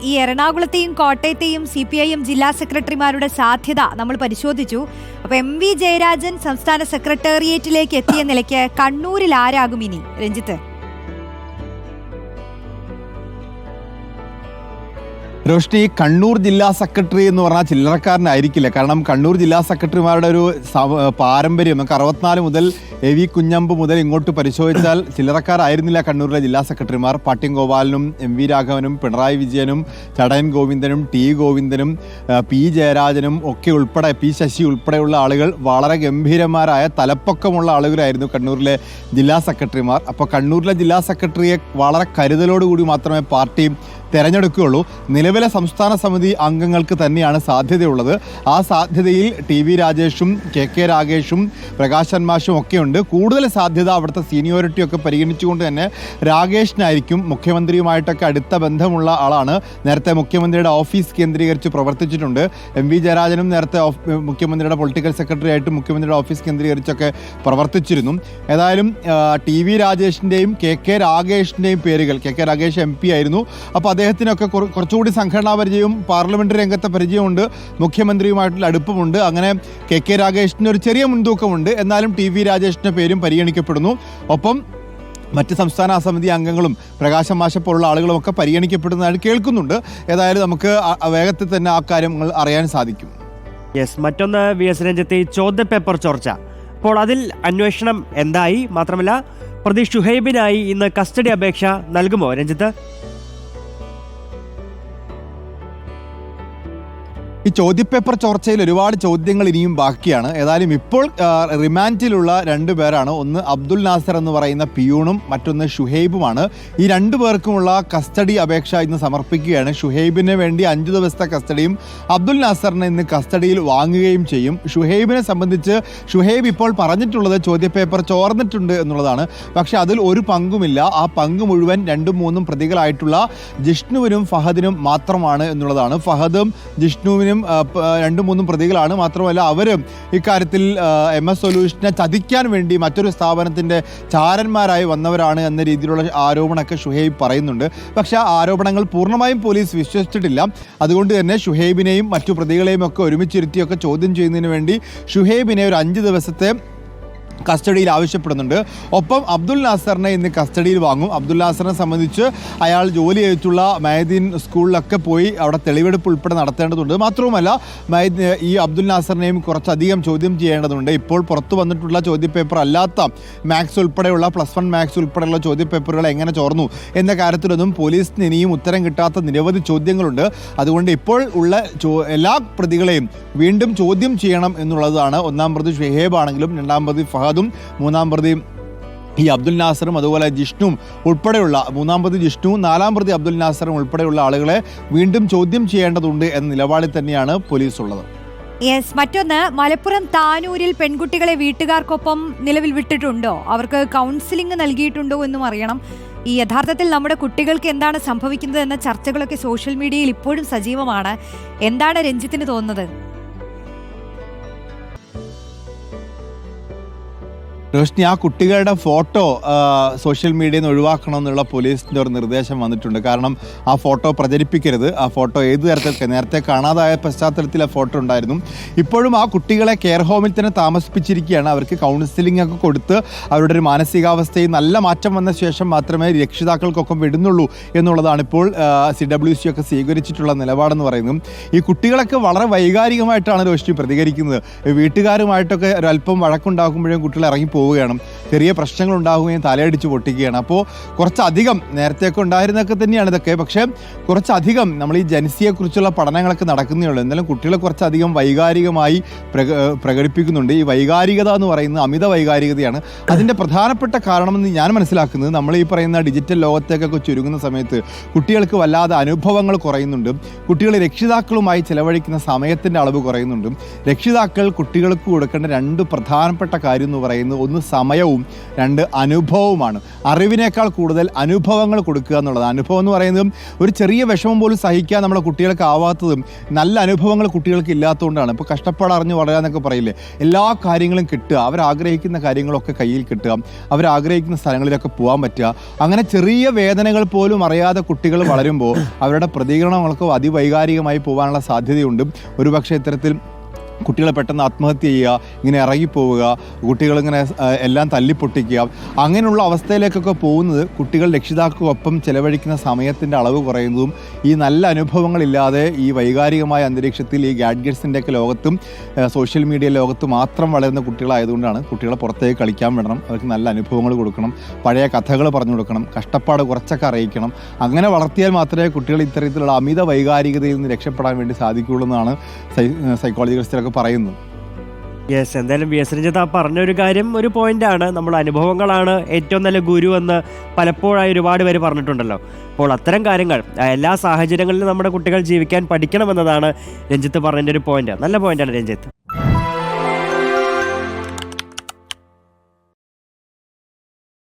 ഈ എറണാകുളത്തെയും കോട്ടയത്തെയും CPIM ജില്ലാ സെക്രട്ടറിമാരുടെ സാധ്യത നമ്മൾ പരിശോധിച്ചു. അപ്പോൾ MV ജയരാജൻ സംസ്ഥാന സെക്രട്ടേറിയറ്റിലേക്ക് എത്തിയ നിലയ്ക്ക് കണ്ണൂരിൽ ആരാകും ഇനി, രഞ്ജിത്ത്? റോഷ്നി, കണ്ണൂർ ജില്ലാ സെക്രട്ടറി എന്ന് പറഞ്ഞാൽ ചില്ലറക്കാരനായിരിക്കില്ല. കാരണം കണ്ണൂർ ജില്ലാ സെക്രട്ടറിമാരുടെ ഒരു പാരമ്പര്യം നമുക്ക് 64 മുതൽ AV കുഞ്ഞമ്പ് മുതൽ ഇങ്ങോട്ട് പരിശോധിച്ചാൽ ചില്ലറക്കാരായിരുന്നില്ല കണ്ണൂരിലെ ജില്ലാ സെക്രട്ടറിമാർ. പാട്യം ഗോപാലനും MV രാഘവനും പിണറായി വിജയനും ചടയൻ ഗോവിന്ദനും T ഗോവിന്ദനും P ജയരാജനും ഒക്കെ ഉൾപ്പെടെ P ശശി ഉൾപ്പെടെയുള്ള ആളുകൾ വളരെ ഗംഭീരന്മാരായ തലപ്പൊക്കമുള്ള ആളുകളായിരുന്നു കണ്ണൂരിലെ ജില്ലാ സെക്രട്ടറിമാർ. അപ്പോൾ കണ്ണൂരിലെ ജില്ലാ സെക്രട്ടറിയെ വളരെ കരുതലോടുകൂടി മാത്രമേ പാർട്ടി തിരഞ്ഞെടുക്കുകയുള്ളൂ. നിലവിലെ സംസ്ഥാന സമിതി അംഗങ്ങൾക്ക് തന്നെയാണ് സാധ്യതയുള്ളത്. ആ സാധ്യതയിൽ TV രാജേഷും KK രാഗേഷും പ്രകാശൻ മാഷും ഒക്കെയുണ്ട്. കൂടുതൽ സാധ്യത അവിടുത്തെ സീനിയോറിറ്റി ഒക്കെ പരിഗണിച്ചുകൊണ്ട് തന്നെ രാഗേഷിനായിരിക്കും. മുഖ്യമന്ത്രിയുമായിട്ടൊക്കെ അടുത്ത ബന്ധമുള്ള ആളാണ്. നേരത്തെ മുഖ്യമന്ത്രിയുടെ ഓഫീസ് കേന്ദ്രീകരിച്ച് പ്രവർത്തിച്ചിട്ടുണ്ട്. MV ജയരാജനും നേരത്തെ മുഖ്യമന്ത്രിയുടെ പൊളിറ്റിക്കൽ സെക്രട്ടറി ആയിട്ടും മുഖ്യമന്ത്രിയുടെ ഓഫീസ് കേന്ദ്രീകരിച്ചൊക്കെ പ്രവർത്തിച്ചിരുന്നു. ഏതായാലും TV രാജേഷിൻ്റെയും KK രാഗേഷിൻ്റെയും പേരുകൾ, KK രാഗേഷ് MP ആയിരുന്നു. അപ്പോൾ അദ്ദേഹത്തിനൊക്കെ കുറച്ചുകൂടി സംഘടനാ പരിചയവും പാർലമെൻ്ററി രംഗത്തെ പരിചയമുണ്ട്, മുഖ്യമന്ത്രിയുമായിട്ടുള്ള അടുപ്പമുണ്ട്. അങ്ങനെ KK രാഗേഷിന് ഒരു ചെറിയ മുൻതൂക്കമുണ്ട്. എന്നാലും TV രാജേഷിൻ്റെ പേരും പരിഗണിക്കപ്പെടുന്നു. ഒപ്പം മറ്റ് സംസ്ഥാന സമിതി അംഗങ്ങളും പ്രകാശൻ മാഷ പോലുള്ള ആളുകളും ഒക്കെ പരിഗണിക്കപ്പെടുന്നതായിട്ട് കേൾക്കുന്നുണ്ട്. ഏതായാലും നമുക്ക് വേഗത്തിൽ തന്നെ ആ കാര്യങ്ങൾ അറിയാൻ സാധിക്കും. മറ്റൊന്ന് VS രഞ്ജിത്ത്, ചോദ്യപേപ്പർ ചോർച്ച. അപ്പോൾ അതിൽ അന്വേഷണം എന്തായി? മാത്രമല്ല പ്രതി ഷുഹൈബിനായി ഇന്ന് കസ്റ്റഡി അപേക്ഷ നൽകുമോ രഞ്ജിത്ത്? ഈ ചോദ്യപേപ്പർ ചോർച്ചയിൽ ഒരുപാട് ചോദ്യങ്ങൾ ഇനിയും ബാക്കിയാണ്. ഏതായാലും ഇപ്പോൾ റിമാൻഡിലുള്ള 2 പേരാണ്. ഒന്ന് അബ്ദുൽ നാസർ എന്ന് പറയുന്ന പിയൂണും മറ്റൊന്ന് ഷുഹൈബുമാണ്. ഈ 2 പേർക്കുമുള്ള കസ്റ്റഡി അപേക്ഷ ഇന്ന് സമർപ്പിക്കുകയാണ്. ഷുഹൈബിന് വേണ്ടി 5 ദിവസത്തെ കസ്റ്റഡിയും അബ്ദുൽ നാസറിനെ ഇന്ന് കസ്റ്റഡിയിൽ വാങ്ങുകയും ചെയ്യും. ഷുഹൈബിനെ സംബന്ധിച്ച് ഷുഹൈബ് ഇപ്പോൾ പറഞ്ഞിട്ടുള്ളത് ചോദ്യപേപ്പർ ചോർന്നിട്ടുണ്ട് എന്നുള്ളതാണ്. പക്ഷേ അതിൽ ഒരു പങ്കുമില്ല. ആ പങ്ക് മുഴുവൻ 2ഉം 3ഉം പ്രതികളായിട്ടുള്ള ജിഷ്ണുവിനും ഫഹദിനും മാത്രമാണ് എന്നുള്ളതാണ്. ഫഹദും ജിഷ്ണുവിനും 2-3 പ്രതികളാണ്. മാത്രമല്ല അവർ ഇക്കാര്യത്തിൽ MS സൊല്യൂഷനെ ചതിക്കാൻ വേണ്ടി മറ്റൊരു സ്ഥാപനത്തിൻ്റെ ചാരന്മാരായി വന്നവരാണ് എന്ന രീതിയിലുള്ള ആരോപണമൊക്കെ ഷുഹൈബ് പറയുന്നുണ്ട്. പക്ഷേ ആ ആരോപണങ്ങൾ പൂർണ്ണമായും പോലീസ് വിശ്വസിച്ചിട്ടില്ല. അതുകൊണ്ട് തന്നെ ഷുഹൈബിനെയും മറ്റു പ്രതികളെയും ഒക്കെ ഒരുമിച്ചിരുത്തിയൊക്കെ ചോദ്യം ചെയ്യുന്നതിന് വേണ്ടി ഷുഹൈബിനെ ഒരു 5 ദിവസത്തെ കസ്റ്റഡിയിൽ ആവശ്യപ്പെടുന്നുണ്ട്. ഒപ്പം അബ്ദുൽ നാസറിനെ ഇന്ന് കസ്റ്റഡിയിൽ വാങ്ങും. അബ്ദുൽ നാസറിനെ സംബന്ധിച്ച് അയാൾ ജോലി ചെയ്തിട്ടുള്ള മൈദീൻ സ്കൂളിലൊക്കെ പോയി അവിടെ തെളിവെടുപ്പ് ഉൾപ്പെടെ നടത്തേണ്ടതുണ്ട്. മാത്രവുമല്ല ഈ അബ്ദുൽ നാസറിനെയും കുറച്ചധികം ചോദ്യം ചെയ്യേണ്ടതുണ്ട്. ഇപ്പോൾ പുറത്തു വന്നിട്ടുള്ള ചോദ്യപേപ്പർ അല്ലാത്ത മാത്സ് ഉൾപ്പെടെയുള്ള +1 മാത്സ് ഉൾപ്പെടെയുള്ള ചോദ്യപേപ്പറുകൾ എങ്ങനെ ചോർന്നു എന്ന കാര്യത്തിലൊന്നും പോലീസിന് ഇനിയും ഉത്തരം കിട്ടാത്ത നിരവധി ചോദ്യങ്ങളുണ്ട്. അതുകൊണ്ട് ഇപ്പോൾ ഉള്ള എല്ലാ പ്രതികളെയും വീണ്ടും ചോദ്യം ചെയ്യണം എന്നുള്ളതാണ്. 1-ാം പ്രതി ഷുഹൈബ് ആണെങ്കിലും 2-ാം പ്രതി ഫഹദും 3-ാം പ്രതി ഈ അബ്ദുൽ നാസറും അതുപോലെ ജിഷ്ണുവും ഉൾപ്പെടെയുള്ള 3-ാം പ്രതി ജിഷ്ണുവും 4-ാം പ്രതി അബ്ദുൽ നാസറും ഉൾപ്പെടെയുള്ള ആളുകളെ വീണ്ടും ചോദ്യം ചെയ്യേണ്ടതുണ്ട് എന്ന നിലപാടിൽ തന്നെയാണ് പോലീസ് ഉള്ളത്. മറ്റൊന്ന്, മലപ്പുറം താനൂരിൽ പെൺകുട്ടികളെ വീട്ടുകാർക്കൊപ്പം നിലവിൽ വിട്ടിട്ടുണ്ടോ? അവർക്ക് കൗൺസിലിംഗ് നൽകിയിട്ടുണ്ടോ എന്നും അറിയണം. ഈ യഥാർത്ഥത്തിൽ നമ്മുടെ കുട്ടികൾക്ക് എന്താണ് സംഭവിക്കുന്നത് എന്ന ചർച്ചകളൊക്കെ സോഷ്യൽ മീഡിയയിൽ ഇപ്പോഴും സജീവമാണ്. എന്താണ് രഞ്ജിത്തിന് തോന്നുന്നത്? റോഷ്നി, ആ കുട്ടികളുടെ ഫോട്ടോ സോഷ്യൽ മീഡിയയിൽ നിന്ന് ഒഴിവാക്കണമെന്നുള്ള പോലീസിൻ്റെ ഒരു നിർദ്ദേശം വന്നിട്ടുണ്ട്. കാരണം ആ ഫോട്ടോ പ്രചരിപ്പിക്കരുത്. ആ ഫോട്ടോ ഏത് തരത്തിൽ നേരത്തെ കാണാതായ പശ്ചാത്തലത്തിൽ ആ ഫോട്ടോ ഉണ്ടായിരുന്നു. ഇപ്പോഴും ആ കുട്ടികളെ കെയർ ഹോമിൽ തന്നെ താമസിപ്പിച്ചിരിക്കുകയാണ്. അവർക്ക് കൗൺസിലിംഗ് ഒക്കെ കൊടുത്ത് അവരുടെ ഒരു മാനസികാവസ്ഥയിൽ നല്ല മാറ്റം വന്ന ശേഷം മാത്രമേ രക്ഷിതാക്കൾക്കൊപ്പം വിടുന്നുള്ളൂ എന്നുള്ളതാണ് ഇപ്പോൾ CWC ഒക്കെ സ്വീകരിച്ചിട്ടുള്ള നിലപാടെന്ന് പറയുന്നത്. ഈ കുട്ടികളൊക്കെ വളരെ വൈകാരികമായിട്ടാണ് റോഷ്നി പ്രതികരിക്കുന്നത്. വീട്ടുകാരുമായിട്ടൊക്കെ ഒരല്പം വഴക്കുണ്ടാക്കുമ്പോഴും കുട്ടികൾ ഇറങ്ങി പോവുകയാണ്, ചെറിയ പ്രശ്നങ്ങൾ ഉണ്ടാകുകയും തലയടിച്ച് പൊട്ടിക്കുകയാണ്. അപ്പോൾ കുറച്ചധികം നേരത്തെയൊക്കെ ഉണ്ടായിരുന്നതൊക്കെ തന്നെയാണ് ഇതൊക്കെ. പക്ഷേ കുറച്ചധികം നമ്മൾ ഈ ജൻസിയെക്കുറിച്ചുള്ള പഠനങ്ങളൊക്കെ നടക്കുന്നേ ഉള്ളൂ. എന്നാലും കുട്ടികളെ കുറച്ചധികം വൈകാരികമായി പ്രകടിപ്പിക്കുന്നുണ്ട്. ഈ വൈകാരികത എന്ന് പറയുന്നത് അമിത വൈകാരികതയാണ്. അതിൻ്റെ പ്രധാനപ്പെട്ട കാരണമെന്ന് ഞാൻ മനസ്സിലാക്കുന്നത്, നമ്മൾ ഈ പറയുന്ന ഡിജിറ്റൽ ലോകത്തേക്കൊക്കെ ചുരുങ്ങുന്ന സമയത്ത് കുട്ടികൾക്ക് വല്ലാതെ അനുഭവങ്ങൾ കുറയുന്നുണ്ട്. കുട്ടികൾ രക്ഷിതാക്കളുമായി ചിലവഴിക്കുന്ന സമയത്തിൻ്റെ അളവ് കുറയുന്നുണ്ട്. രക്ഷിതാക്കൾ കുട്ടികൾക്ക് കൊടുക്കേണ്ട 2 പ്രധാനപ്പെട്ട കാര്യം എന്ന് പറയുന്നത്, ഒന്ന് സമയവും, രണ്ട് അനുഭവവുമാണ്. അറിവിനേക്കാൾ കൂടുതൽ അനുഭവങ്ങൾ കൊടുക്കുക എന്നുള്ളത്. അനുഭവം എന്ന് പറയുന്നതും ഒരു ചെറിയ വിഷമം പോലും സഹിക്കാൻ നമ്മുടെ കുട്ടികൾക്ക് ആവാത്തതും നല്ല അനുഭവങ്ങൾ കുട്ടികൾക്ക് ഇല്ലാത്തതുകൊണ്ടാണ്. ഇപ്പോൾ കഷ്ടപ്പാട് അറിഞ്ഞ് വളരാന്നൊക്കെ പറയില്ലേ, എല്ലാ കാര്യങ്ങളും കിട്ടുക, അവരാഗ്രഹിക്കുന്ന കാര്യങ്ങളൊക്കെ കയ്യിൽ കിട്ടുക, അവരാഗ്രഹിക്കുന്ന സ്ഥലങ്ങളിലൊക്കെ പോകാൻ പറ്റുക. അങ്ങനെ ചെറിയ വേദനകൾ പോലും അറിയാതെ കുട്ടികൾ വളരുമ്പോൾ അവരുടെ പ്രതികരണങ്ങൾക്ക് അതിവൈകാരികമായി പോകാനുള്ള സാധ്യതയുണ്ട്. ഒരുപക്ഷെ ഇത്തരത്തിൽ കുട്ടികളെ പെട്ടെന്ന് ആത്മഹത്യ ചെയ്യുക, ഇങ്ങനെ ഇറങ്ങിപ്പോവുക, കുട്ടികളിങ്ങനെ എല്ലാം തല്ലിപ്പൊട്ടിക്കുക, അങ്ങനെയുള്ള അവസ്ഥയിലേക്കൊക്കെ പോകുന്നത് കുട്ടികൾ രക്ഷിതാക്കൾക്കൊപ്പം ചിലവഴിക്കുന്ന സമയത്തിൻ്റെ അളവ് കുറയുന്നതും ഈ നല്ല അനുഭവങ്ങളില്ലാതെ ഈ വൈകാരികമായ അന്തരീക്ഷത്തിൽ ഈ ഗാഡ്ഗറ്റ്സിൻ്റെയൊക്കെ ലോകത്തും സോഷ്യൽ മീഡിയ ലോകത്ത് മാത്രം വളരുന്ന കുട്ടികളായതുകൊണ്ടാണ്. കുട്ടികളെ പുറത്തേക്ക് കളിക്കാൻ വിടണം, അവർക്ക് നല്ല അനുഭവങ്ങൾ കൊടുക്കണം, പഴയ കഥകൾ പറഞ്ഞു കൊടുക്കണം, കഷ്ടപ്പാട് കുറച്ചൊക്കെ അറിയിക്കണം. അങ്ങനെ വളർത്തിയാൽ മാത്രമേ കുട്ടികൾ ഇത്തരത്തിലുള്ള അമിത വൈകാരികതയിൽ നിന്ന് രക്ഷപ്പെടാൻ വേണ്ടി സാധിക്കുകയുള്ളൂ എന്നാണ് സൈക്കോളജിസ്റ്റുകളൊക്കെ പറയുന്നു. യെസ്, എന്തായാലും വി എസ് രഞ്ജിത്ത് പറഞ്ഞൊരു കാര്യം ഒരു പോയിന്റാണ്. നമ്മുടെ അനുഭവങ്ങളാണ് ഏറ്റവും നല്ല ഗുരു എന്ന് പലപ്പോഴായി ഒരുപാട് പേര് പറഞ്ഞിട്ടുണ്ടല്ലോ. അപ്പോൾ അത്തരം കാര്യങ്ങൾ എല്ലാ സാഹചര്യങ്ങളിലും നമ്മുടെ കുട്ടികൾ ജീവിക്കാൻ പഠിക്കണമെന്നതാണ് രഞ്ജിത്ത് പറഞ്ഞതിൻ്റെ ഒരു പോയിന്റ്. നല്ല പോയിന്റാണ് രഞ്ജിത്ത്.